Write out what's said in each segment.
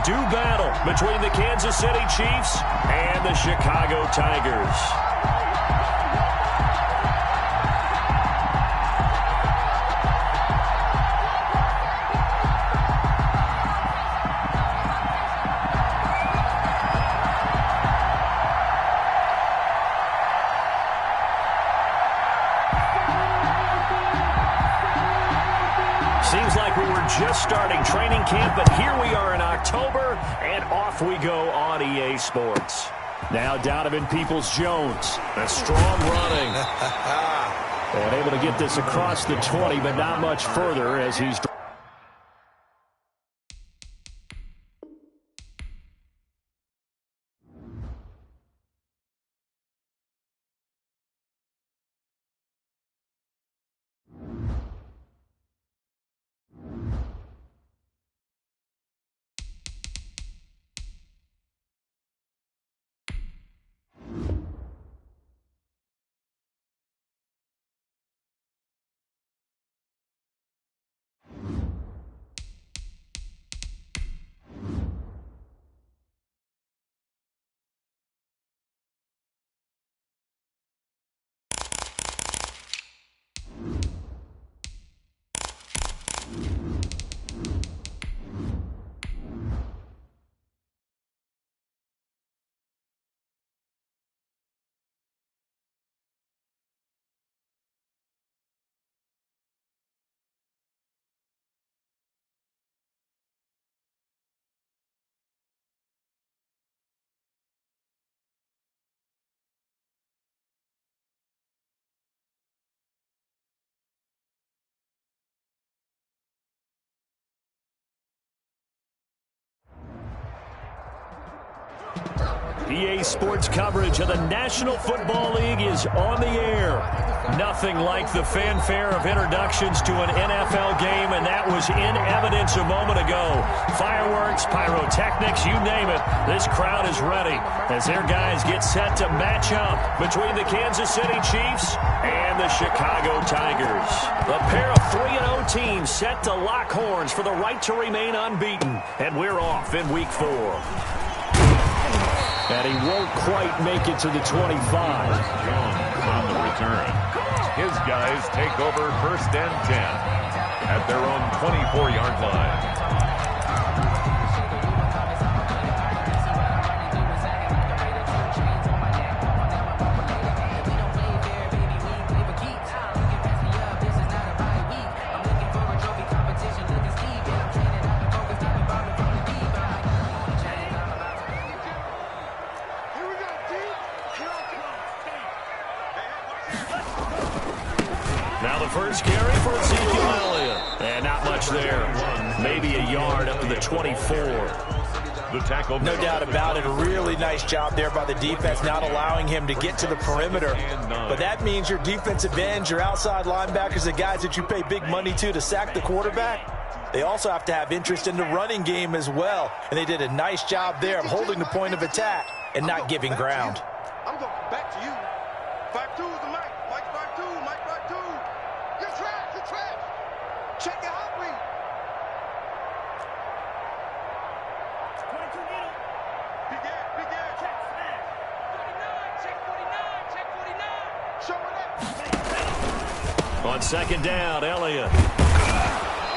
do battle between the Kansas City Chiefs and the Chicago Tigers. Seems like we were just starting training camp, but here we are in October, and off we go on EA Sports. Now Donovan Peoples-Jones, a strong running. And able to get this across the 20, but not much further as he's... EA Sports coverage of the National Football League is on the air. Nothing like the fanfare of introductions to an NFL game, and that was in evidence a moment ago. Fireworks, pyrotechnics, you name it. This crowd is ready as their guys get set to match up between the Kansas City Chiefs and the Chicago Tigers. A pair of 3-0 teams set to lock horns for the right to remain unbeaten, and we're off in Week 4. And he won't quite make it to the 25. Jones on the return. His guys take over 1st and 10 at their own 24-yard line. First carry for Ezekiel Elliott. And not much there. Maybe a yard up to the 24. The tackle. No doubt about it. A really nice job there by the defense, not allowing him to get to the perimeter. But that means your defensive ends, your outside linebackers, the guys that you pay big money to sack the quarterback, they also have to have interest in the running game as well. And they did a nice job there of holding the point of attack and not giving ground. I'm going back to you. 5-2 is the Mike. Mike 5-2. Mike 5-2. You're trash. You're trash. Check your hot read. 22 middle. Big air. Big air. Check smash. 49. Check 49. Show it up. On second down, Elliott.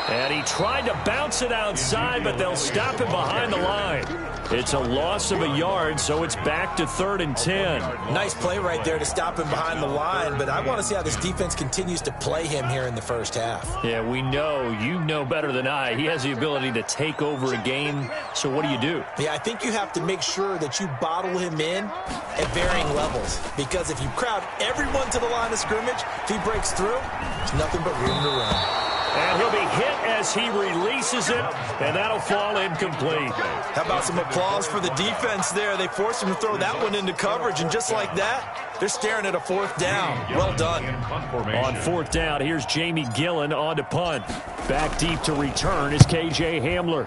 And he tried to bounce it outside, but they'll stop him behind the line. It's a loss of a yard, so it's back to 3rd and 10. Nice play right there to stop him behind the line, but I want to see how this defense continues to play him here in the first half. Yeah, we know. You know better than I. He has the ability to take over a game, so what do? Yeah, I think you have to make sure that you bottle him in at varying levels, because if you crowd everyone to the line of scrimmage, if he breaks through, there's nothing but room to run. And he'll be hit as he releases it, and that'll fall incomplete. How about some applause for the defense there? They forced him to throw that one into coverage, and just like that, they're staring at a 4th down. Well done. On 4th down, here's Jamie Gillen on to punt. Back deep to return is K.J. Hamler.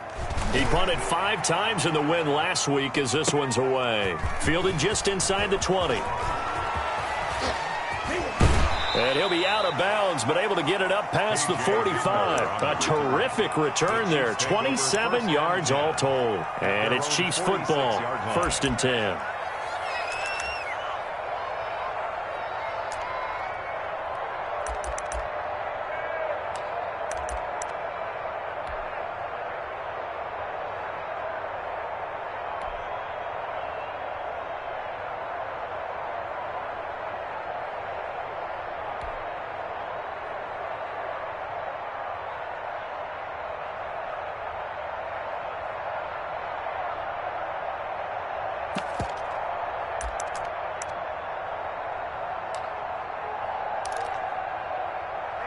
He punted 5 times in the win last week as this one's away. Fielded just inside the 20. And he'll be out of bounds, but able to get it up past the 45. A terrific return there. 27 yards all told. And it's Chiefs football. 1st and 10.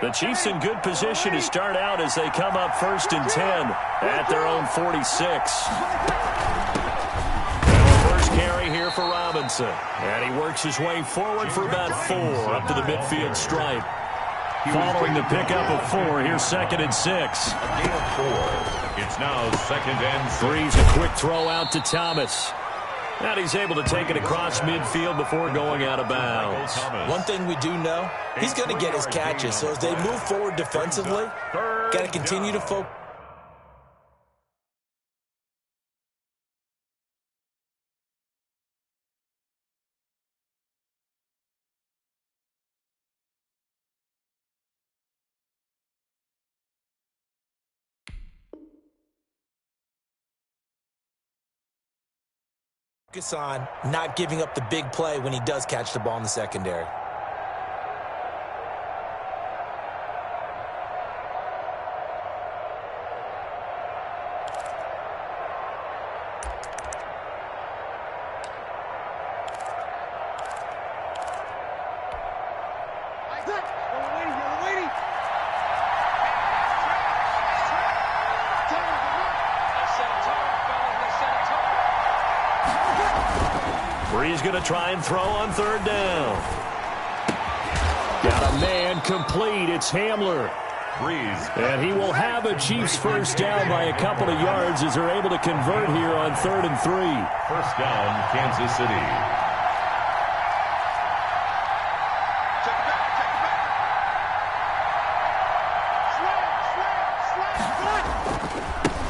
The Chiefs in good position to start out as they come up 1st and 10 at their own 46. First carry here for Robinson. And he works his way forward for about 4 up to the midfield stripe. Following the pickup of 4, here's 2nd and 6. A gain of 4. It's now 2nd and 6. Breeze a quick throw out to Thomas. And he's able to take it across midfield before going out of bounds. One thing we do know, he's going to get his catches. So as they move forward defensively, got to continue to focus. Focus on not giving up the big play when he does catch the ball in the secondary. Breeze going to try and throw on 3rd down. Got a man complete. It's Hamler. Breeze. And he will have a Chiefs first down by a couple of yards as they're able to convert here on 3rd and 3. First down, Kansas City.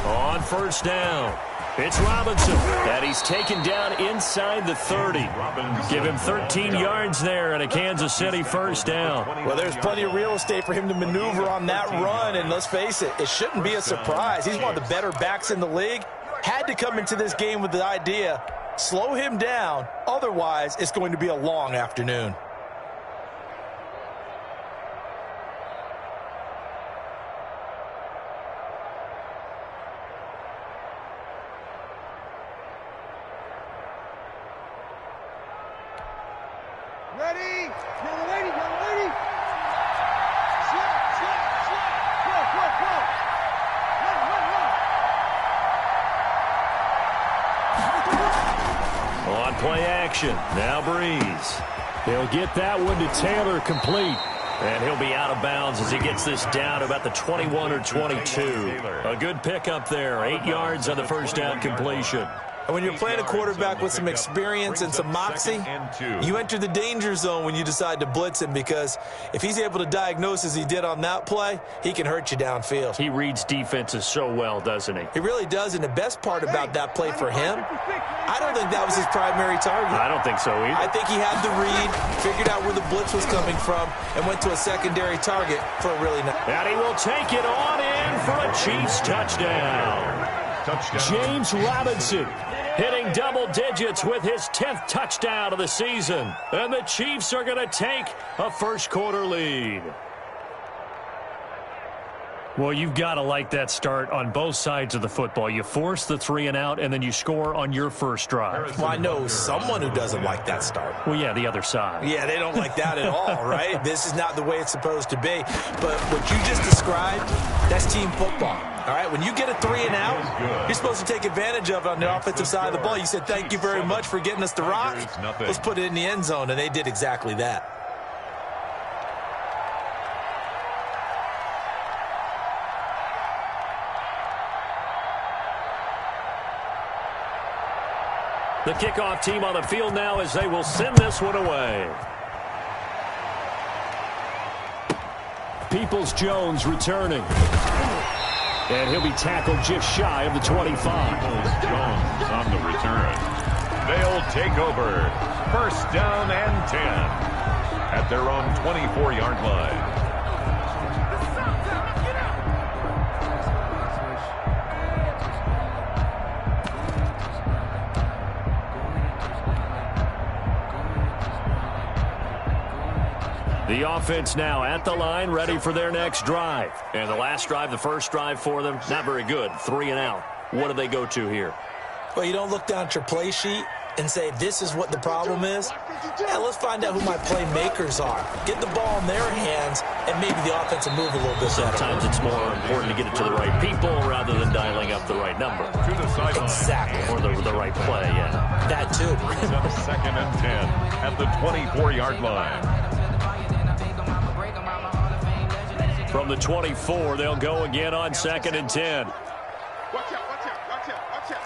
On 1st down, it's Robinson, and he's taken down inside the 30. Give him 13 yards there and a Kansas City first down. Well, there's plenty of real estate for him to maneuver on that run, and let's face it, it shouldn't be a surprise. He's one of the better backs in the league. Had to come into this game with the idea, slow him down, otherwise it's going to be a long afternoon. Ready? Young lady, young lady. Slide, slide, slide. Go, go, go. Run, run, run. On play action, now Breeze. He'll get that one to Taylor complete. And he'll be out of bounds as he gets this down about the 21 or 22. A good pickup there, 8 yards on the first down completion. And when you're playing a quarterback with some experience and some moxie, you enter the danger zone when you decide to blitz him, because if he's able to diagnose as he did on that play, he can hurt you downfield. He reads defenses so well, doesn't he? He really does, and the best part about that play for him, I don't think that was his primary target. I don't think so either. I think he had the read, figured out where the blitz was coming from, and went to a secondary target for a really nice. And he will take it on in for a Chiefs touchdown. James Robinson hitting double digits with his 10th touchdown of the season. And the Chiefs are going to take a first quarter lead. Well, you've got to like that start on both sides of the football. You force the 3 and out, and then you score on your first drive. Well, I know someone who doesn't like that start. Well, yeah, the other side. Yeah, they don't like that at all, right? This is not the way it's supposed to be. But what you just described, that's team football. All right, when you get a 3 and out, you're supposed to take advantage of it on the offensive side of the ball. You said, thank you very much for getting us the rock. Let's put it in the end zone, and they did exactly that. The kickoff team on the field now as they will send this one away. Peoples-Jones returning. And he'll be tackled just shy of the 25. Jones on the return. They'll take over. First down and 10 at their own 24-yard line. The offense now at the line, ready for their next drive. And the last drive, the first drive for them, not very good. 3 and out. What do they go to here? Well, you don't look down at your play sheet and say, this is what the problem is. Yeah, let's find out who my playmakers are. Get the ball in their hands, and maybe the offense will move a little bit better. Sometimes it's more important to get it to the right people rather than dialing up the right number. To the sideline. Exactly. Or the right play, yeah. That too. Second and 10 at the 24-yard line. From the 24, they'll go again on 2nd and 10. Watch out, watch out, watch out, watch out.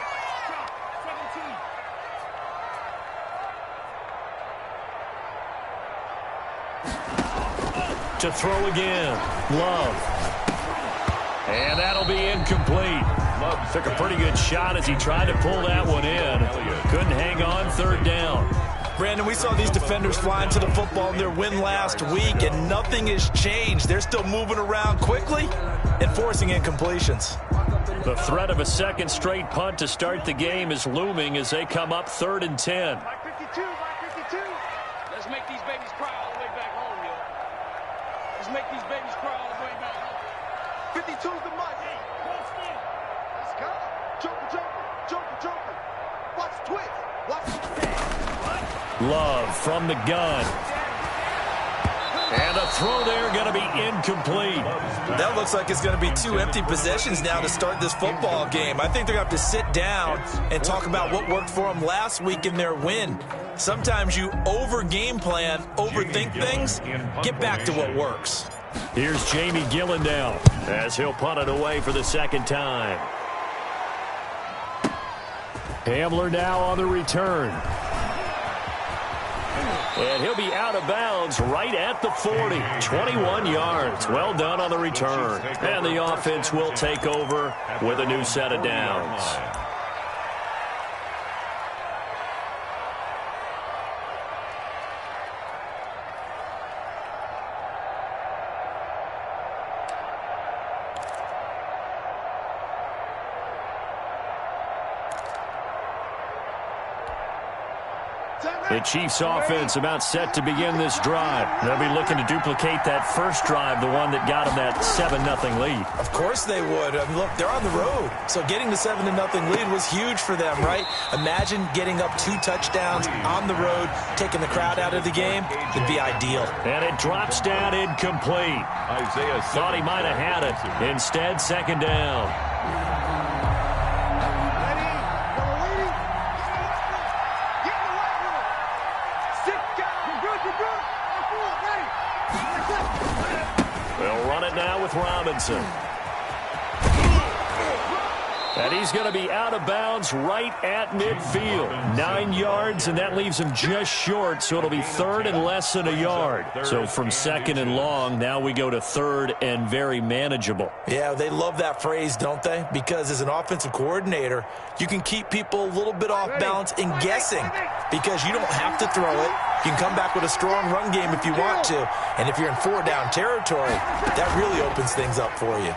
17. To throw again. Love. And that'll be incomplete. Love took a pretty good shot as he tried to pull that one in. Couldn't hang on, 3rd down. Brandon, we saw these defenders fly into the football in their win last week, and nothing has changed. They're still moving around quickly and forcing incompletions. The threat of a second straight punt to start the game is looming as they come up 3rd and 10. Mike 52, Mike 52. Let's make these babies cry all the way back home, yo. Let's make these babies cry all the way back home. 52's the mic. Hey, close in. Let's go. Joker, joker, joker, joker. Watch twist. Watch twist. Love from the gun. And a throw there going to be incomplete. That looks like it's going to be 2 empty possessions now to start this football game. I think they're going to have to sit down and talk about what worked for them last week in their win. Sometimes you over-game plan, overthink things. Get back to what works. Here's Jamie Gillen now as he'll punt it away for the 2nd time. Hamler now on the return. And he'll be out of bounds right at the 40. 21 yards. Well done on the return. And the offense will take over with a new set of downs. The Chiefs offense about set to begin this drive. They'll be looking to duplicate that first drive, the one that got them that 7-0 lead. Of course they would. I mean, look, they're on the road. So getting the 7-0 lead was huge for them, right? Imagine getting up 2 touchdowns on the road, taking the crowd out of the game. It'd be ideal. And it drops down incomplete. Isaiah thought he might have had it. Instead, 2nd down. They'll run it now with Robinson. And he's going to be out of bounds right at midfield. 9 yards, and that leaves him just short, so it'll be 3rd and less than a yard. So from 2nd and long, now we go to 3rd and very manageable. Yeah, they love that phrase, don't they? Because as an offensive coordinator, you can keep people a little bit off balance and guessing because you don't have to throw it. You can come back with a strong run game if you want to. And if you're in 4-down territory, that really opens things up for you.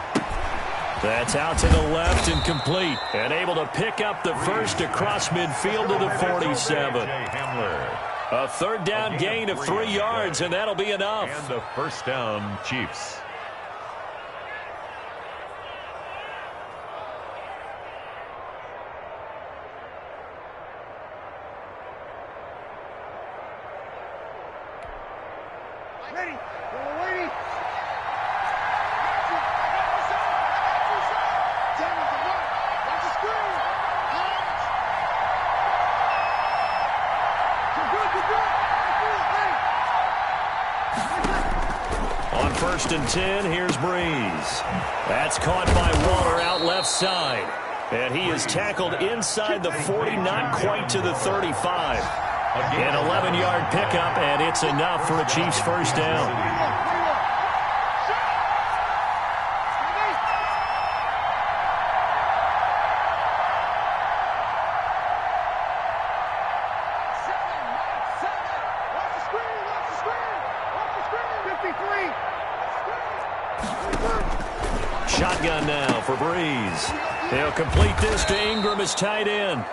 That's out to the left and complete. And able to pick up the first across midfield to the 47. A 3rd down gain of 3 yards, and that'll be enough. And the first down, Chiefs. Ready. We're waiting. Watch the screen. On 1st and 10, here's Breeze. That's caught by Waller out left side. And he is tackled inside the 40, not quite to the 35. An 11-yard pickup, and it's enough for a Chiefs first down. Shotgun now for Breeze. He'll complete this to Ingram as tight end.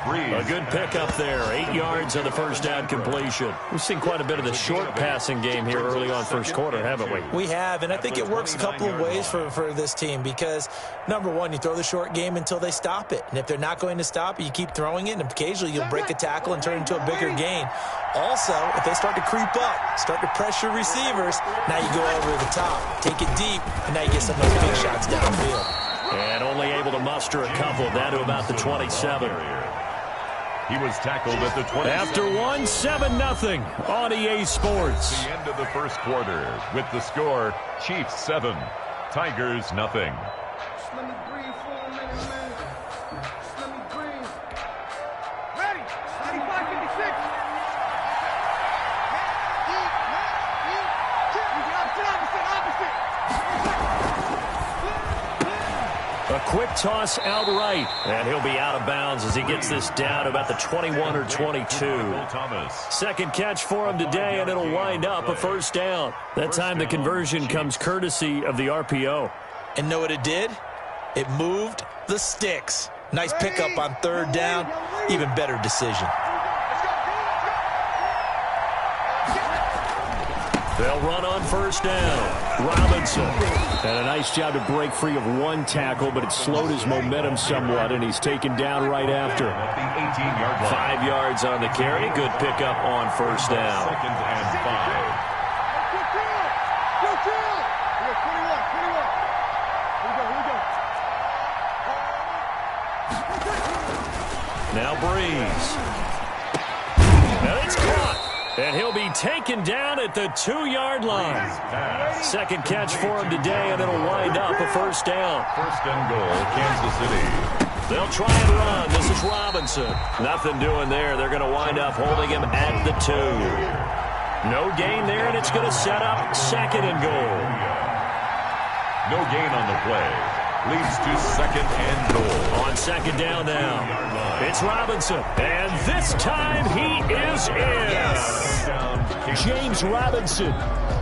A good pickup there. 8 yards on the first down completion. We've seen quite a bit of the short passing game here early on first quarter, haven't we? We have, and I think it works a couple of ways for this team because, number one, you throw the short game until they stop it. And if they're not going to stop it, you keep throwing it, and occasionally you'll break a tackle and turn it into a bigger gain. Also, if they start to creep up, start to pressure receivers, now you go over the top, take it deep, and now you get some of those big shots downfield. And only able to muster a couple, down to about the 27. He was tackled at the 20. After 7-0 on EA Sports. The end of the first quarter with the score, Chiefs 7, Tigers 0. Let me breathe for a minute, man. Let me breathe. Ready. 95-56. A quick toss outright, and he'll be out of bounds as he gets this down to about the 21 or 22. Second catch for him today, and it'll wind up a first down. That time the conversion comes courtesy of the RPO. And know what it did? It moved the sticks. Nice pickup on third down. Even better decision. They'll run on first down. Robinson had a nice job to break free of one tackle, but it slowed his momentum somewhat, and he's taken down right after. 5 yards on the carry. Good pickup on first down. Second and 5. Now Breeze. And it's caught. And he'll be taken down at the 2-yard line. Second catch for him today, and it'll wind up a first down. First and goal, Kansas City. They'll try and run. This is Robinson. Nothing doing there. They're going to wind up holding him at the 2. No gain there, and it's going to set up second and goal. No gain on the play. Leads to second and goal. On second down now, it's Robinson. And this time he is in. James Robinson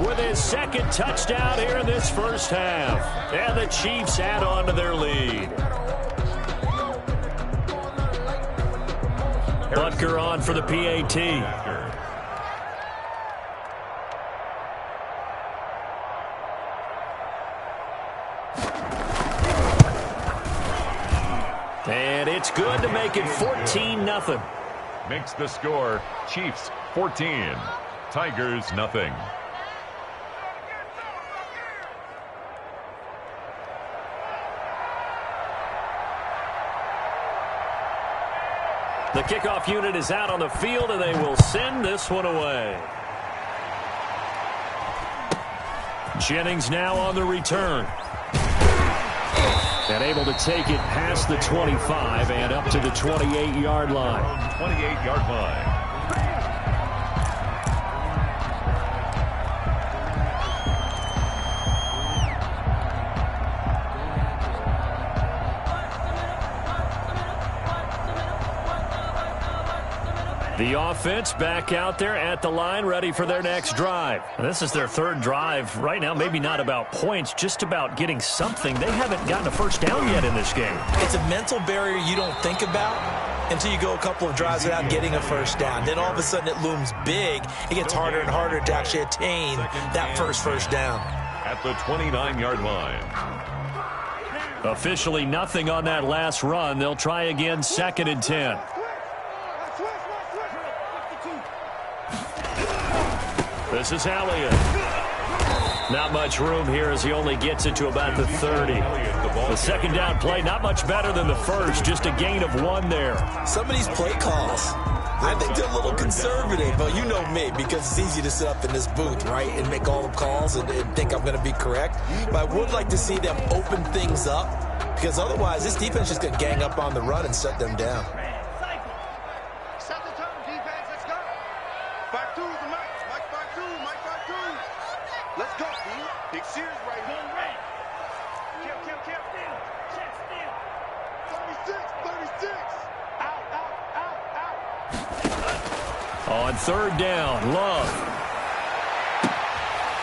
with his second touchdown here in this first half. And the Chiefs add on to their lead. Butker on for the PAT. And it's good to make it 14-0. Makes the score, Chiefs 14, Tigers 0. The kickoff unit is out on the field, and they will send this one away. Jennings now on the return. And able to take it past the 25 and up to the 28-yard line. 28-yard line. The offense back out there at the line, ready for their next drive. This is their third drive right now. Maybe not about points, just about getting something. They haven't gotten a first down yet in this game. It's a mental barrier you don't think about until you go a couple of drives without getting a first down. Then all of a sudden it looms big. It gets harder and harder to actually attain that first down. At the 29-yard line. Officially nothing on that last run. They'll try again, second and 10. This is Elliott. Not much room here as he only gets it to about the 30. The second down play, not much better than the first, just a gain of 1 there. Some of these play calls, I think they're a little conservative, but you know me, because it's easy to sit up in this booth, right, and make all the calls and think I'm going to be correct. But I would like to see them open things up, because otherwise this defense is just going to gang up on the run and shut them down. Set the tone, defense. Let's go. 5-2 is the mic. Mike 5-2. Mike 5-2. Let's go, D. Big Sears right here. Kill. Check still. 36. Out. On third down, Love.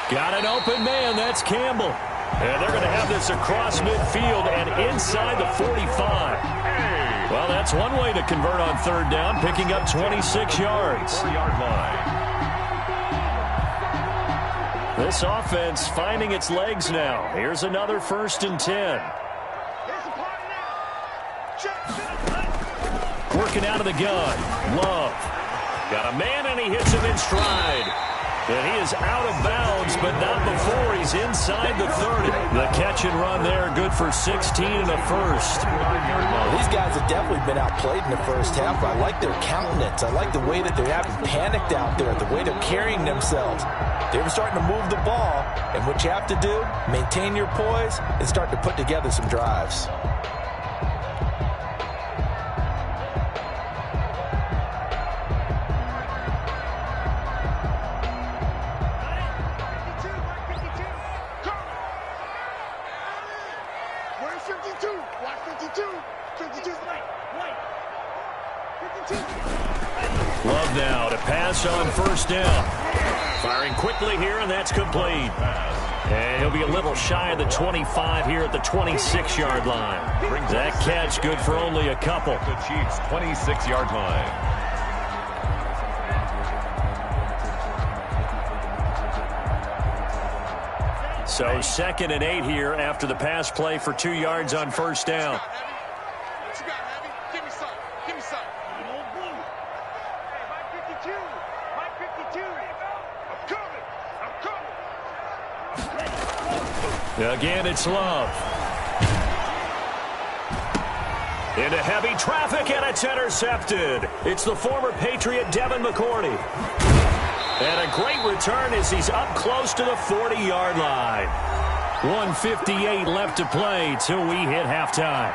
Got an open man. That's Campbell. And they're going to have this across midfield and inside the 45. Well, that's one way to convert on third down, picking up 26 yards. 4-yard line. This offense finding its legs now. Here's another 1st and 10. Working out of the gun. Love. Got a man, and he hits him in stride. And he is out of bounds, but not before he's inside the 30. The catch and run there, good for 16 and a first. Well, these guys have definitely been outplayed in the first half. I like their countenance. I like the way that they haven't panicked out there, the way they're carrying themselves. They're starting to move the ball, and what you have to do, maintain your poise and start to put together some drives. Love now to pass on 1st down. Firing quickly here, and that's complete. And he'll be a little shy of the 25 here at the 26-yard line. That catch good for only a couple. The Chiefs' 26-yard line. So 2nd and 8 here after the pass play for 2 yards on 1st down. Again, it's Love. Into heavy traffic, and it's intercepted. It's the former Patriot Devin McCourty. And a great return as he's up close to the 40-yard line. 1:58 left to play till we hit halftime.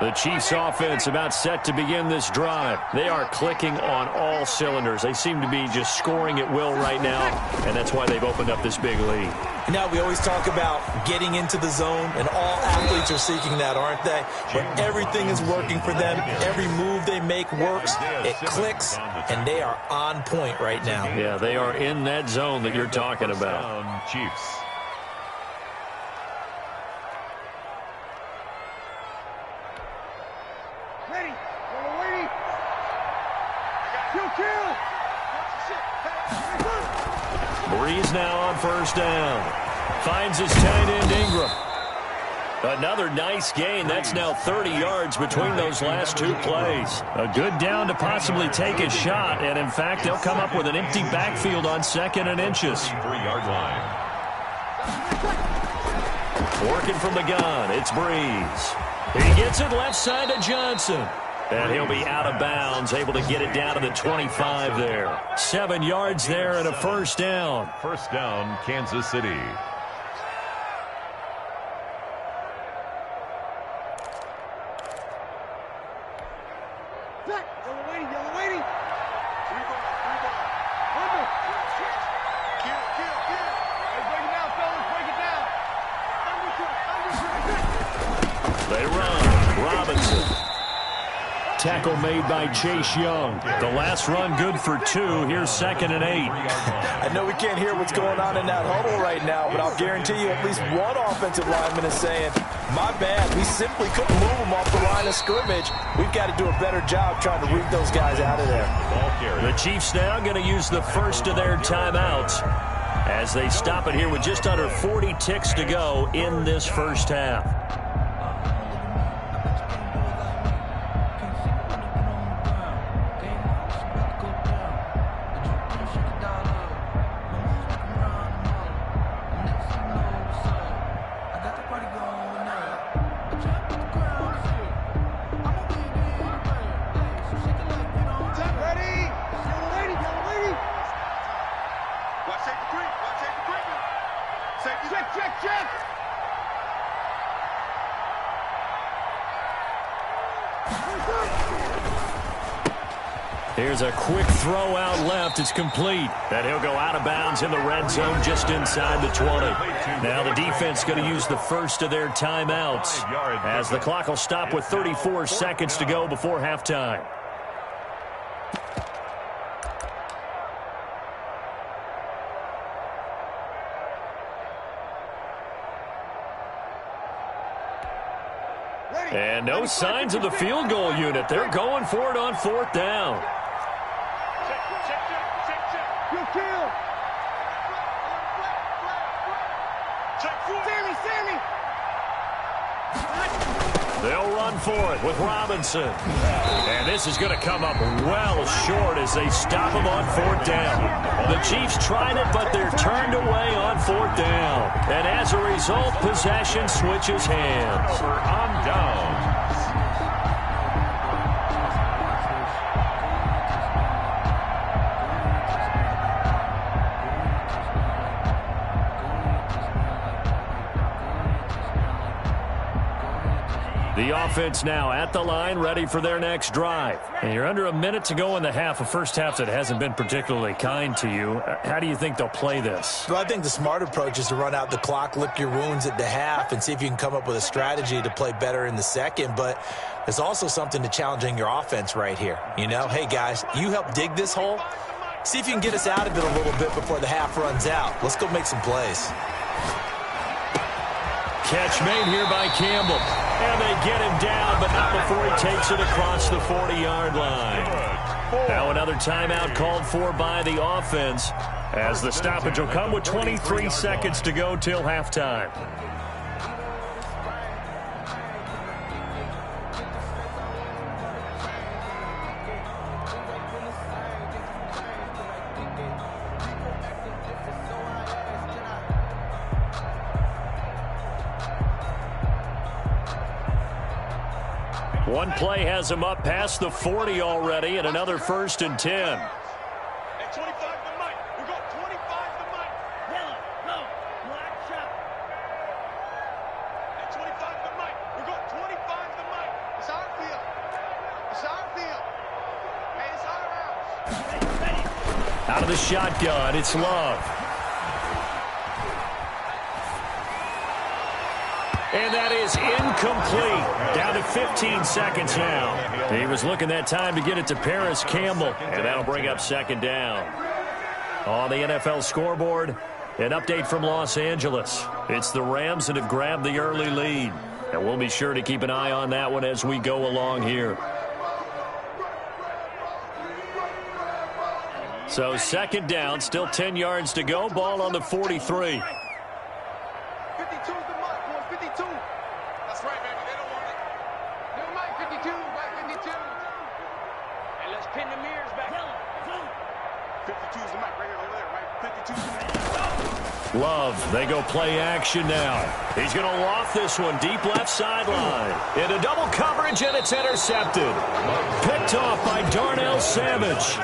The Chiefs offense about set to begin this drive. They are clicking on all cylinders. They seem to be just scoring at will right now, and that's why they've opened up this big lead. Now, we always talk about getting into the zone, and all athletes are seeking that, aren't they? But everything is working for them. Every move they make works. It clicks, and they are on point right now. Yeah, they are in that zone that you're talking about. Chiefs. Breeze now on 1st down. Finds his tight end Ingram. Another nice gain. That's now 30 yards between those last 2 plays. A good down to possibly take a shot, and in fact, they'll come up with an empty backfield on 2nd and inches. 3-yard line. Working from the gun, it's Breeze. He gets it left side to Johnson. And he'll be out of bounds, able to get it down to the 25 there. 7 yards there and a 1st down. 1st down, Kansas City. They run. Robinson. Tackle made by Chase Young. The last run good for 2. Here's 2nd and 8. I know we can't hear what's going on in that huddle right now, but I'll guarantee you at least one offensive lineman is saying, my bad, we simply couldn't move them off the line of scrimmage. We've got to do a better job trying to read those guys out of there. The Chiefs now going to use the first of their timeouts as they stop it here with just under 40 ticks to go in this first half. Here's a quick throw out left. It's complete. And he'll go out of bounds in the red zone just inside the 20. Now the defense going to use the first of their timeouts as the clock will stop with 34 seconds to go before halftime. And no signs of the field goal unit. They're going for it on 4th down. They'll run for it with Robinson. And this is going to come up well short as they stop him on 4th down. The Chiefs tried it, but they're turned away on 4th down. And as a result, possession switches hands. On down. The offense now at the line, ready for their next drive. And you're under a minute to go in the half, a first half that hasn't been particularly kind to you. How do you think they'll play this? Well, I think the smart approach is to run out the clock, lick your wounds at the half, and see if you can come up with a strategy to play better in the second. But there's also something to challenging your offense right here. You know, hey, guys, you help dig this hole. See if you can get us out of it a little bit before the half runs out. Let's go make some plays. Catch made here by Campbell. And they get him down, but not before he takes it across the 40-yard line. Now another timeout called for by the offense as the stoppage will come with 23 seconds to go till halftime. One play has him up past the 40 already, and another 1st and 10. At 25 to Mike. We got 25 to Mike. Yellow, go. Black shot. At 25 to Mike. We got 25 to Mike. It's our field. It's our field. Hey, it's our house. Out of the shotgun, it's Love. And that is incomplete. Down to 15 seconds now. He was looking that time to get it to Paris Campbell. And that'll bring up 2nd down. On the NFL scoreboard, an update from Los Angeles. It's the Rams that have grabbed the early lead. And we'll be sure to keep an eye on that one as we go along here. So 2nd down, still 10 yards to go. Ball on the 43. Love, they go play action now. He's going to loft this one deep left sideline. Into double coverage, and it's intercepted. Picked off by Darnell Savage.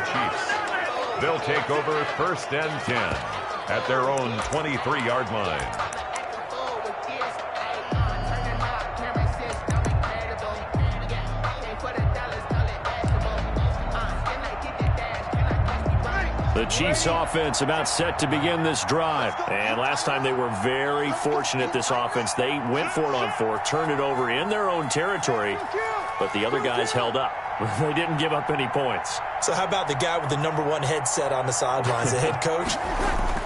They'll take over 1st and 10 at their own 23-yard line. The Chiefs offense about set to begin this drive. And last time they were very fortunate, this offense. They went for it on 4th, turned it over in their own territory, but the other guys held up. They didn't give up any points. So how about the guy with the #1 headset on the sidelines, the head coach?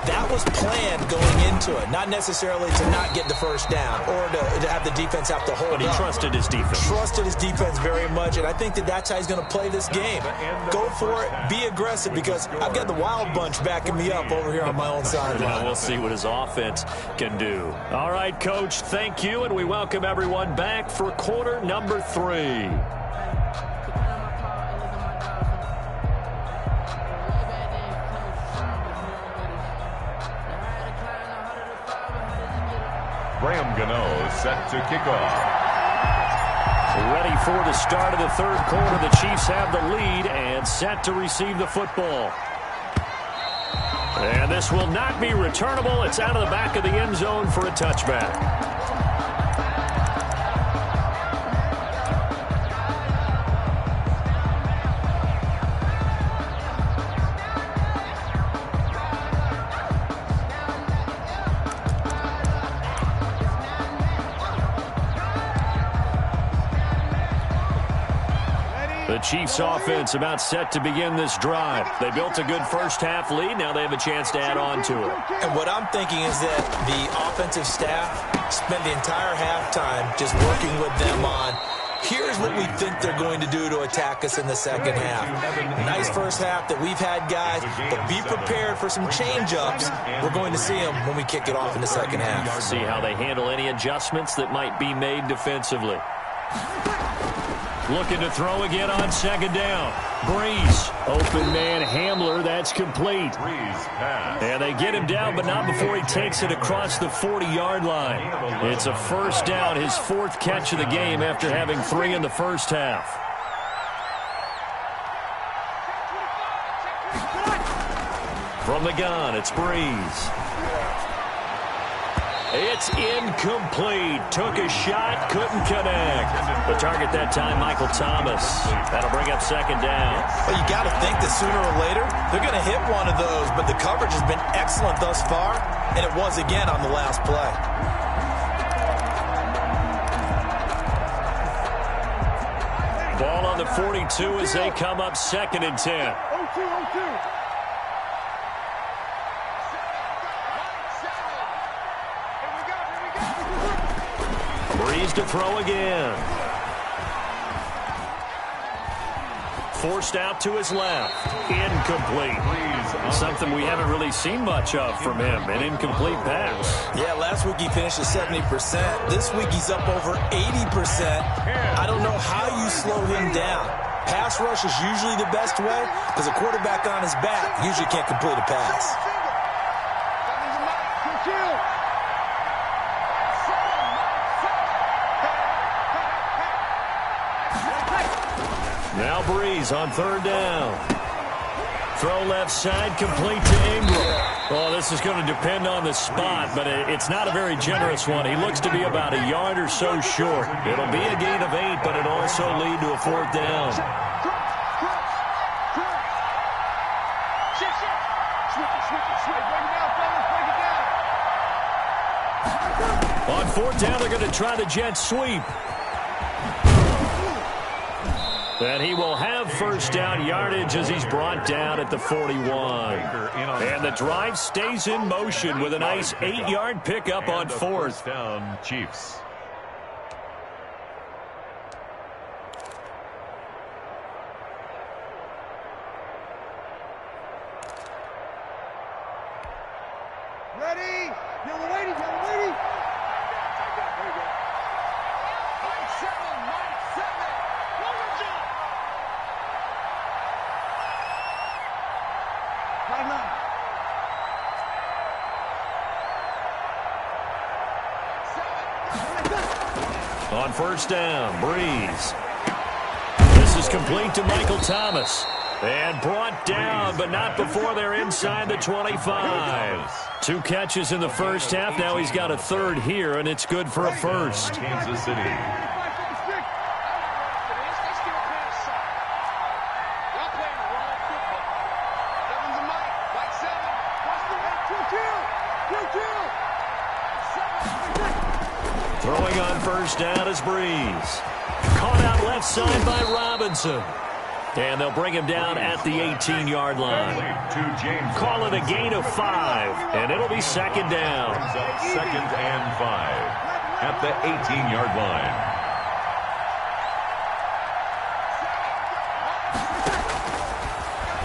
That was planned going into it, not necessarily to not get the 1st down or to have the defense have to hold up. But he trusted his defense. Trusted his defense very much, and I think that's how he's going to play this game. Go for it, be aggressive, because I've got the wild bunch backing me up over here on my own sideline. We'll see what his offense can do. All right, Coach, thank you, and we welcome everyone back for quarter number 3. Graham Gano set to kick off. Ready for the start of the 3rd quarter. The Chiefs have the lead and set to receive the football. And this will not be returnable. It's out of the back of the end zone for a touchback. The Chiefs offense about set to begin this drive. They built a good first-half lead. Now they have a chance to add on to it. And what I'm thinking is that the offensive staff spent the entire halftime just working with them on, here's what we think they're going to do to attack us in the second half. Nice first half that we've had, guys, but be prepared for some change-ups. We're going to see them when we kick it off in the second half. See how they handle any adjustments that might be made defensively. Looking to throw again on second down. Breeze. Open man Hamler. That's complete. And they get him down, but not before he takes it across the 40-yard line. It's a first down, his fourth catch of the game after having 3 in the first half. From the gun, it's Breeze. It's incomplete. Took a shot, couldn't connect. The target that time, Michael Thomas. That'll bring up second down. Well, you got to think that sooner or later they're going to hit one of those, but the coverage has been excellent thus far, and it was again on the last play. Ball on the 42 as they come up second and 10. 0-2. Breeze to throw again. Forced out to his left. Incomplete. Something we haven't really seen much of from him, an incomplete pass. Yeah, last week he finished at 70%. This week he's up over 80%. I don't know how you slow him down. Pass rush is usually the best way because a quarterback on his back usually can't complete a pass. Now Breeze on third down. Throw left side, complete to Ingram. Oh, this is going to depend on the spot, but it's not a very generous one. He looks to be about a yard or so short. It'll be a gain of 8, but it'll also lead to a fourth down. On fourth down, they're going to try the jet sweep. And he will have first down yardage as he's brought down at the 41. And the drive stays in motion with a nice 8-yard pickup on fourth. Down, Chiefs. Ready? Yellow lady, yellow lady. On first down, Breeze. This is complete to Michael Thomas. And brought down, but not before they're inside the 25. 2 catches in the first half. Now he's got a third here, and it's good for a first. Kansas City. Throwing on first down is Breeze. Caught out left side by Robinson. And they'll bring him down at the 18-yard line. Call it a gain of 5, and it'll be second down. Second and 5 at the 18-yard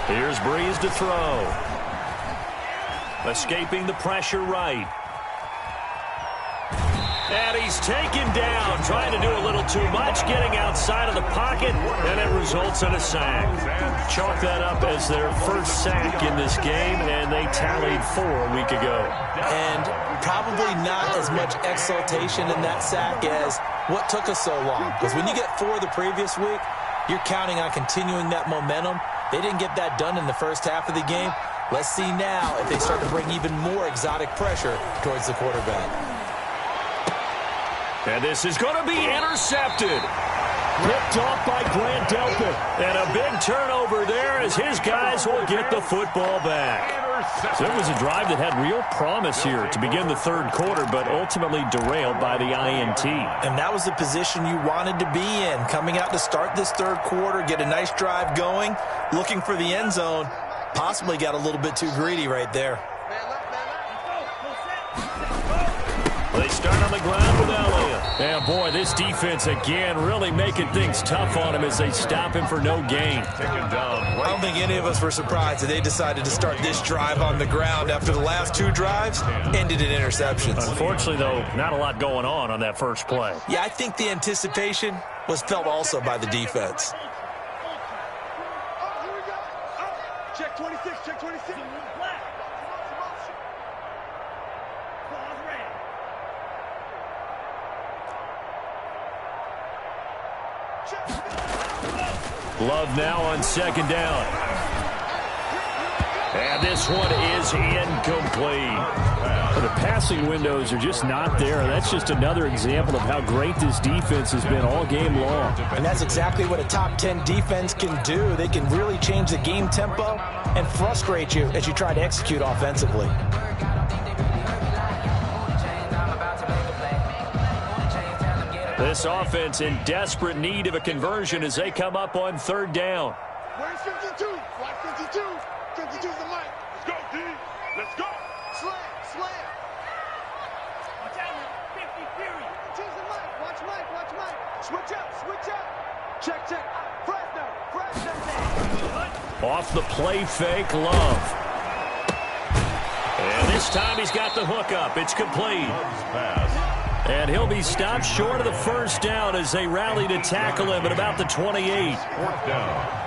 line. Here's Breeze to throw. Escaping the pressure right. And he's taken down, trying to do a little too much, getting outside of the pocket, and it results in a sack. Chalk that up as their first sack in this game, and they tallied 4 a week ago. And probably not as much exultation in that sack as what took us so long. Because when you get 4 the previous week, you're counting on continuing that momentum. They didn't get that done in the first half of the game. Let's see now if they start to bring even more exotic pressure towards the quarterback. And this is going to be intercepted. Ripped off by Grant Delpit. And a big turnover there as his guys will get the football back. So it was a drive that had real promise here to begin the third quarter, but ultimately derailed by the INT. And that was the position you wanted to be in, coming out to start this third quarter, get a nice drive going, looking for the end zone. Possibly got a little bit too greedy right there. They start on the ground with Elliott. And boy, this defense again really making things tough on him as they stop him for no gain. I don't think any of us were surprised that they decided to start this drive on the ground after the last two drives ended in interceptions. Unfortunately, though, not a lot going on that first play. Yeah, I think the anticipation was felt also by the defense. Check 26, check 26. Love now on second down. And this one is incomplete. The passing windows are just not there. That's just another example of how great this defense has been all game long. And that's exactly what a top 10 defense can do. They can really change the game tempo and frustrate you as you try to execute offensively. This offense in desperate need of a conversion as they come up on third down. Where's 52? Watch 52. 52's the mic. Let's go, D. Let's go. Slam, slam. Watch out now. 50, period. 52's the mic. Watch Mike, watch Mike. Switch up, switch up. Check, check. Fresno, Fresno. Off the play fake, Love. And this time he's got the hook up. It's complete. And he'll be stopped short of the first down as they rally to tackle him at about the 28. Fourth down.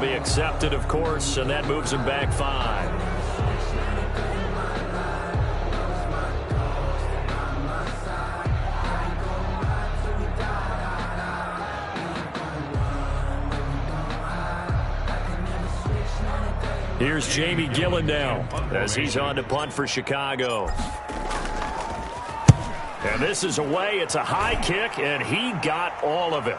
Accepted, of course, and that moves him back 5. Here's Jamie Gillen now as he's on to punt for Chicago. And this is away. It's a high kick, and he got all of it.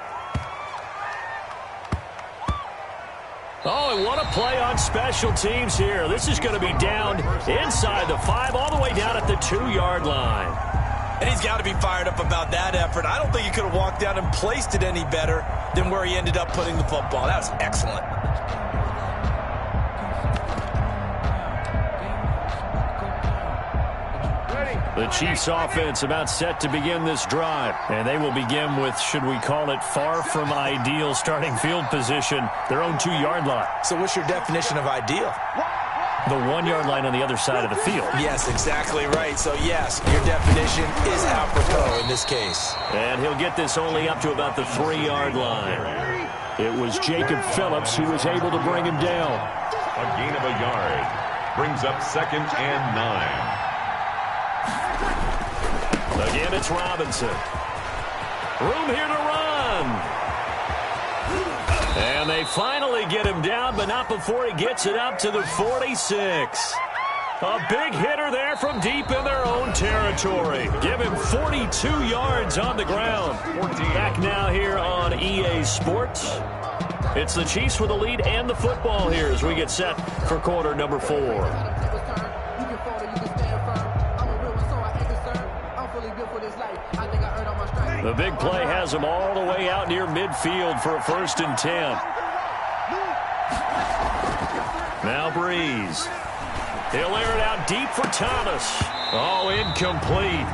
Oh, and what a play on special teams here. This is going to be down inside the 5, all the way down at the 2-yard line. And he's got to be fired up about that effort. I don't think he could have walked down and placed it any better than where he ended up putting the football. That was excellent. The Chiefs offense about set to begin this drive. And they will begin with, should we call it, far from ideal starting field position, their own 2-yard line. So what's your definition of ideal? The 1-yard line on the other side of the field. Yes, exactly right. So, yes, your definition is apropos in this case. And he'll get this only up to about the 3-yard line. It was Jacob Phillips who was able to bring him down. A gain of a yard. Brings up 2nd and 9. Again, it's Robinson. Room here to run. And they finally get him down, but not before he gets it up to the 46. A big hitter there from deep in their own territory. Give him 42 yards on the ground. Back now here on EA Sports. It's the Chiefs with the lead and the football here as we get set for quarter number 4. The big play has him all the way out near midfield for a 1st and 10. Now Breeze. He'll air it out deep for Thomas. Oh, incomplete.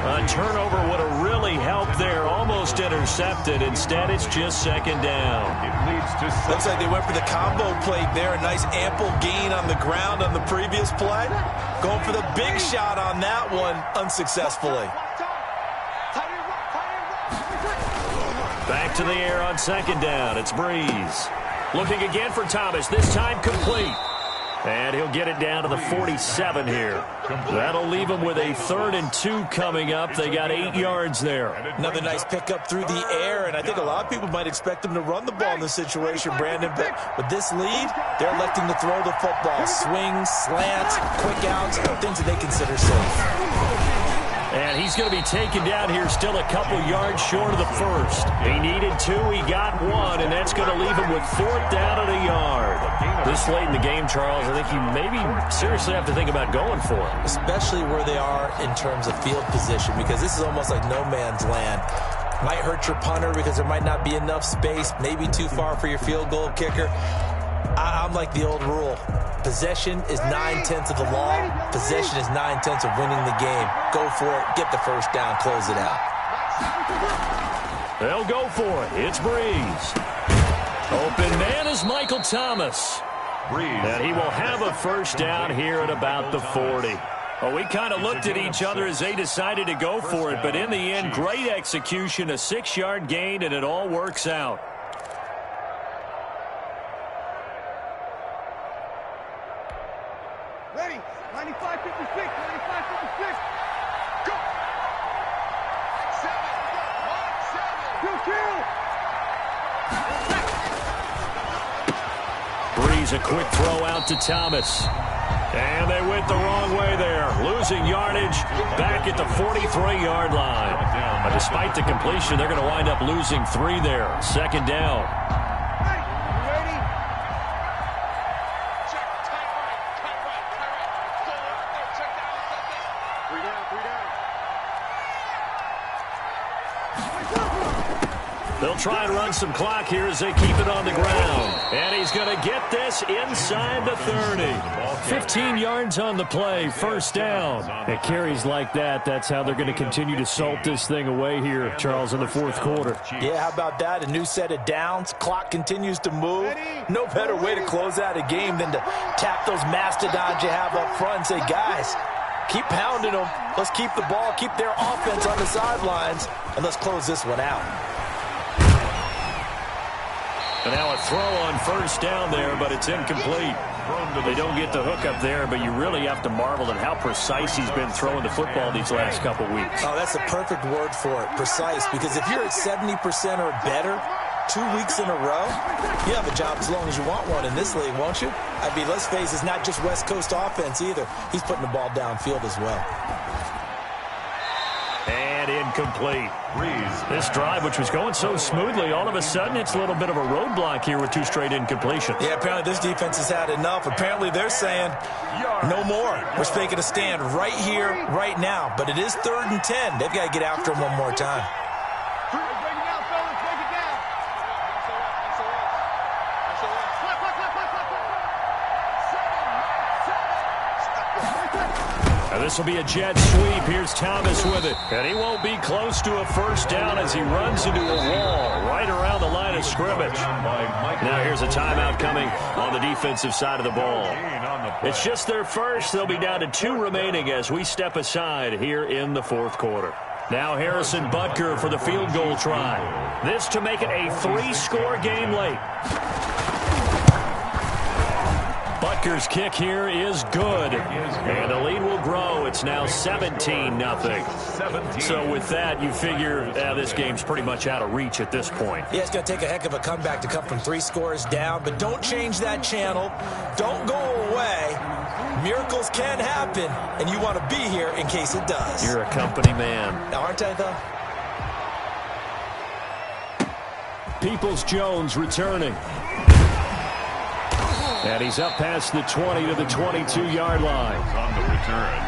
A turnover would have really helped there. Almost intercepted. Instead, it's just 2nd down. It leads to looks like they went for the combo plate there. A nice ample gain on the ground on the previous play. Going for the big shot on that one unsuccessfully. Back to the air on 2nd down. It's Breeze. Looking again for Thomas, this time complete. And he'll get it down to the 47 here. That'll leave him with a 3rd and 2 coming up. They got 8 yards there. Another nice pickup through the air, and I think a lot of people might expect them to run the ball in this situation, Brandon. But with this lead, they're electing to throw the football. Swings, slants, quick outs, things that they consider safe. And he's going to be taken down here still a couple yards short of the 1st. He needed 2, he got 1, and that's going to leave him with 4th down and a yard. This late in the game, Charles, I think you maybe seriously have to think about going for it. Especially where they are in terms of field position, because this is almost like no man's land. Might hurt your punter because there might not be enough space, maybe too far for your field goal kicker. I'm like the old rule. Possession is 9/10 of the law. Possession is 9/10 of winning the game. Go for it. Get the first down. Close it out. They'll go for it. It's Breeze. Open man is Michael Thomas. And he will have a first down here at about the 40. Well, we kind of looked at each other as they decided to go for it. But in the end, great execution, a 6-yard gain, and it all works out. Ready? 95, 56, 95, 56. Go! 7, mark 7. Breeze, a quick throw out to Thomas. And they went the wrong way there. Losing yardage back at the 43-yard line. But despite the completion, they're going to wind up losing 3 there. 2nd down. They'll try and run some clock here as they keep it on the ground. And he's going to get this inside the 30. 15 yards on the play, 1st down. It carries like that. That's how they're going to continue to salt this thing away here, Charles, in the 4th quarter. Yeah, how about that? A new set of downs. Clock continues to move. No better way to close out a game than to tap those mastodons you have up front and say, guys, keep pounding them. Let's keep the ball, keep their offense on the sidelines, and let's close this one out. And now a throw on 1st down there, but it's incomplete. They don't get the hook up there, but you really have to marvel at how precise he's been throwing the football these last couple weeks. Oh, that's a perfect word for it, precise, because if you're at 70% or better 2 weeks in a row, you have a job as long as you want one in this league, won't you? I mean, let's face it, it's not just West Coast offense either. He's putting the ball downfield as well. And incomplete. This drive, which was going so smoothly, all of a sudden it's a little bit of a roadblock here with 2 straight incompletions. Yeah, apparently this defense has had enough. Apparently they're saying, no more. We're making a stand right here, right now. But it is 3rd and 10. They've got to get after him one more time. This will be a jet sweep. Here's Thomas with it. And he won't be close to a 1st down as he runs into a wall right around the line of scrimmage. Now here's a timeout coming on the defensive side of the ball. It's just their first. They'll be down to 2 remaining as we step aside here in the 4th quarter. Now Harrison Butker for the field goal try. This to make it a 3-score game late. Butker's kick here is good, and the lead will grow. It's now 17-0. So with that, you figure this game's pretty much out of reach at this point. Yeah, it's going to take a heck of a comeback to come from 3 scores down, but don't change that channel. Don't go away. Miracles can happen, and you want to be here in case it does. You're a company man. Aren't I, though? Peoples-Jones returning. And he's up past the 20 to the 22-yard line. On the return,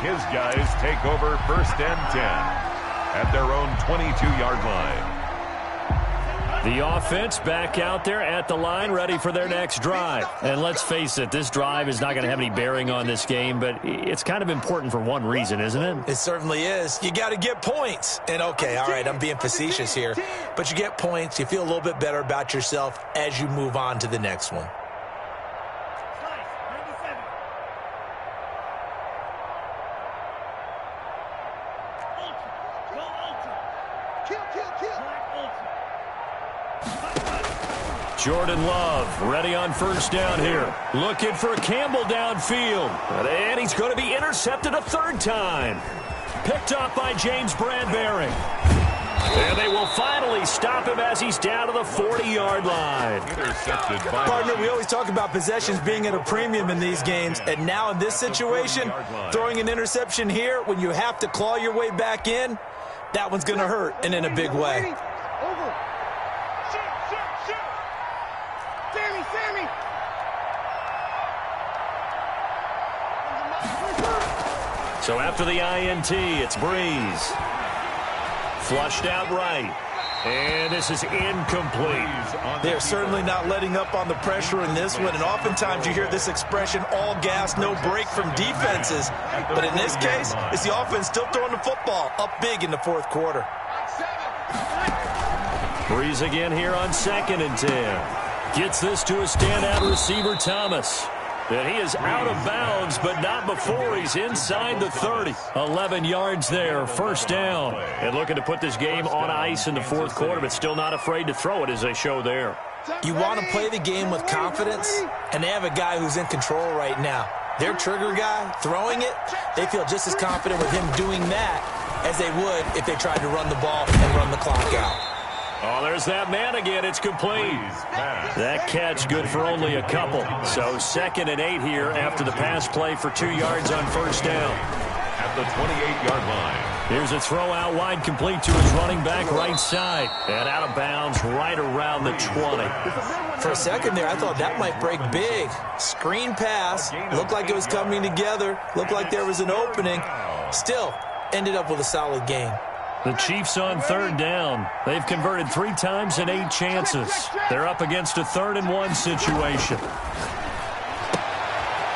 his guys take over 1st and 10 at their own 22-yard line. The offense back out there at the line, ready for their next drive. And let's face it, this drive is not going to have any bearing on this game, but it's kind of important for one reason, isn't it? It certainly is. You got to get points. And, okay, all right, I'm being facetious here. But you get points, you feel a little bit better about yourself as you move on to the next one. Jordan Love ready on first down here. Looking for Campbell downfield. And he's going to be intercepted a third time. Picked up by James Bradbury. And they will finally stop him as he's down to the 40-yard line. Partner, we always talk about possessions being at a premium in these games. And now in this situation, throwing an interception here when you have to claw your way back in, that one's going to hurt, and in a big way. So after the INT, it's Breeze. Flushed out right. And this is incomplete. They're certainly not letting up on the pressure in this one, and oftentimes you hear this expression, all gas, no break from defenses. But in this case, it's the offense still throwing the football up big in the fourth quarter. Breeze again here on 2nd and 10. Gets this to a standout receiver, Thomas. And he is out of bounds, but not before he's inside the 30. 11 yards there, first down. And looking to put this game on ice in the fourth quarter, but still not afraid to throw it as they show there. You want to play the game with confidence, and they have a guy who's in control right now. Their trigger guy, throwing it, they feel just as confident with him doing that as they would if they tried to run the ball and run the clock out. Oh, there's that man again. It's complete. That catch good for only a couple. So 2nd and 8 here after the pass play for 2 yards on first down. At the 28-yard line. Here's a throw out wide, complete to his running back right side. And out of bounds right around the 20. For a second there, I thought that might break big. Screen pass. Looked like it was coming together. Looked like there was an opening. Still, ended up with a solid gain. The Chiefs on 3rd down. They've converted 3 times in 8 chances. They're up against a 3rd and 1 situation.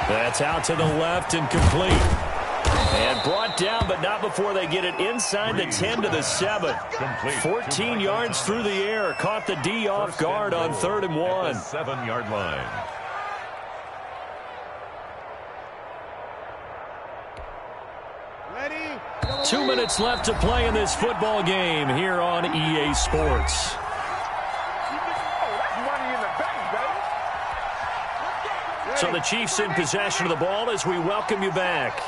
That's out to the left and complete. And brought down, but not before they get it inside the 10 to the 7. 14 yards through the air. Caught the D off guard on 3rd and 1. 7-yard line. Ready? 2 minutes left to play in this football game here on EA Sports. So the Chiefs in possession of the ball as we welcome you back.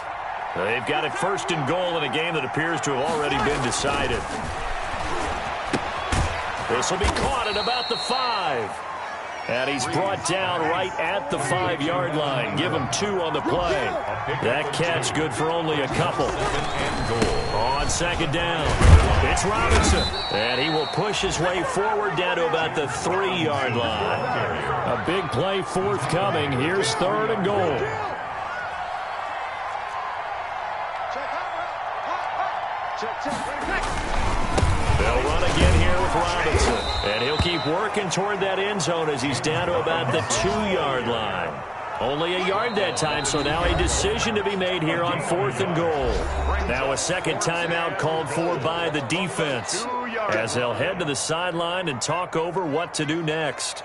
They've got it 1st and goal in a game that appears to have already been decided. This will be caught at about the 5. And he's brought down right at the 5-yard line. Give him 2 on the play. That catch good for only a couple. On 2nd down, it's Robinson. And he will push his way forward down to about the 3-yard line. A big play forthcoming. Here's 3rd and goal. They'll run again here with Robinson. And he'll keep working toward that end zone as he's down to about the 2-yard line. Only a yard that time, so now a decision to be made here on 4th and goal. Now a second timeout called for by the defense as they'll head to the sideline and talk over what to do next.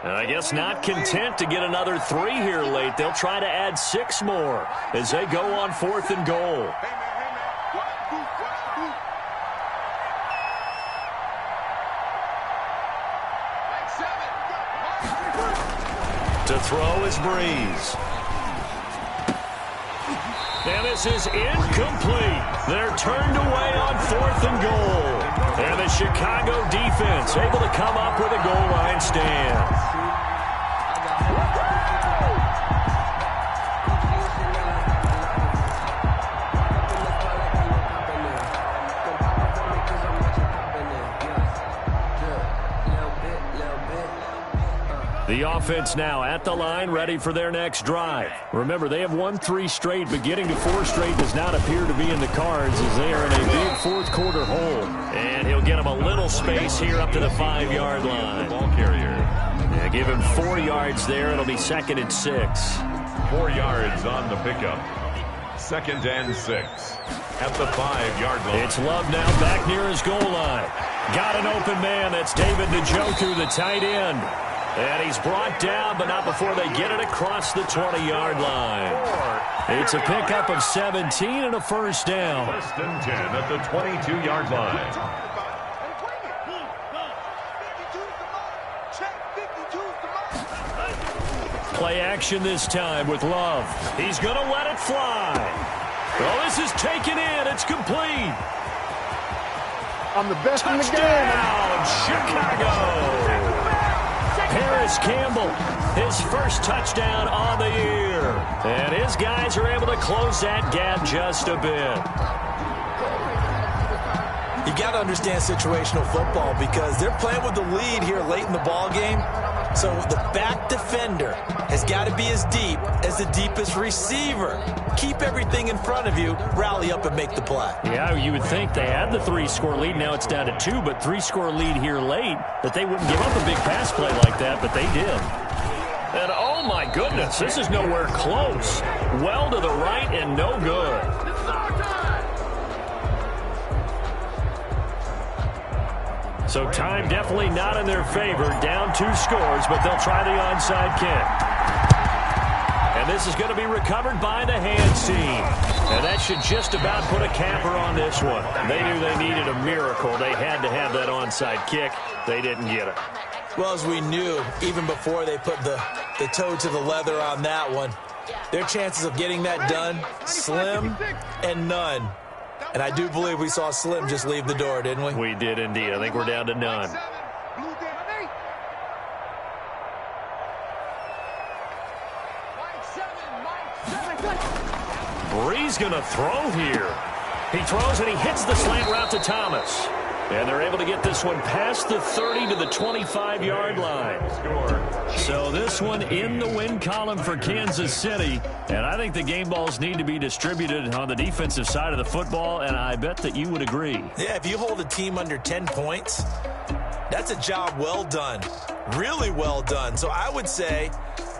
I guess not content to get another 3 here late. They'll try to add 6 more as they go on 4th and goal. To throw is Breeze. And this is incomplete. They're turned away on 4th and goal. And the Chicago defense able to come up with a goal line stand. The offense now at the line, ready for their next drive. Remember, they have won 3 straight, but getting to 4 straight does not appear to be in the cards as they are in a big fourth quarter hole. And he'll get him a little space here up to the 5-yard line. Ball carrier. Yeah, give him 4 yards there. It'll be 2nd and 6. 4 yards on the pickup. 2nd and 6 at the 5-yard line. It's Love now back near his goal line. Got an open man. That's David Njoku, the tight end. And he's brought down, but not before they get it across the 20-yard line. It's a pickup of 17 and a first down. First and 10 at the 22-yard line. Play action this time with Love. He's going to let it fly. Oh, this is taken in. It's complete. I'm the best in the game. Touchdown, Chicago. Harris Campbell, his first touchdown on the year. And his guys are able to close that gap just a bit. You got to understand situational football because they're playing with the lead here late in the ball game. So the back defender has got to be as deep as the deepest receiver. Keep everything in front of you, rally up and make the play. Yeah, you would think they had the 3-score lead. Now it's down to 2, but 3-score lead here late, that they wouldn't give up a big pass play like that, but they did. And oh my goodness, this is nowhere close. Well to the right and no good. So time definitely not in their favor. Down 2 scores, but they'll try the onside kick. And this is going to be recovered by the hands team. And that should just about put a capper on this one. They knew they needed a miracle. They had to have that onside kick. They didn't get it. Well, as we knew, even before they put the toe to the leather on that one, their chances of getting that done, slim and none. And I do believe we saw Slim just leave the door, didn't we? We did indeed. I think we're down to none. Bree's going to throw here. He throws and he hits the slant route to Thomas. And they're able to get this one past the 30 to the 25-yard line. So this one in the win column for Kansas City. And I think the game balls need to be distributed on the defensive side of the football, and I bet that you would agree. Yeah, if you hold a team under 10 points, that's a job well done. Really well done. So I would say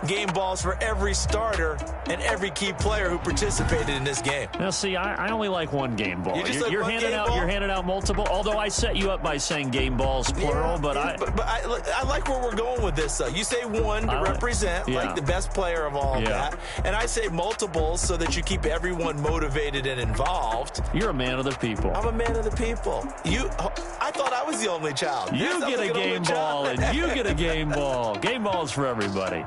game balls for every starter and every key player who participated in this game. Now, see, I only like one game ball. You're handing out multiple. Although I set you up by saying game balls plural, yeah, but I like where we're going with this. Though you say one to represent like the best player of all of that, and I say multiples so that you keep everyone motivated and involved. You're a man of the people. I'm a man of the people. I thought I was the only child. You get a game ball, and you get a game ball. Game balls for everybody.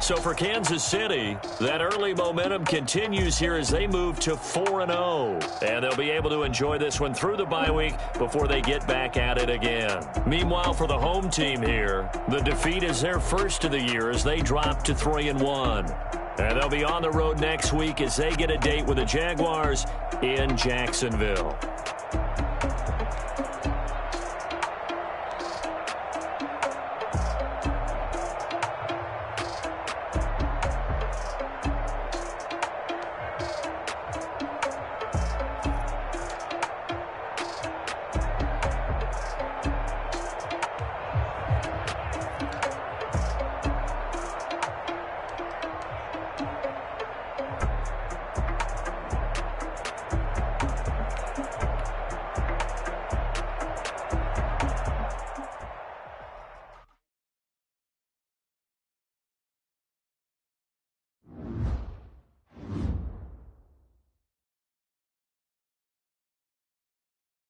So for Kansas City, that early momentum continues here as they move to 4-0. And they'll be able to enjoy this one through the bye week before they get back at it again. Meanwhile, for the home team here, the defeat is their first of the year as they drop to 3-1. And they'll be on the road next week as they get a date with the Jaguars in Jacksonville.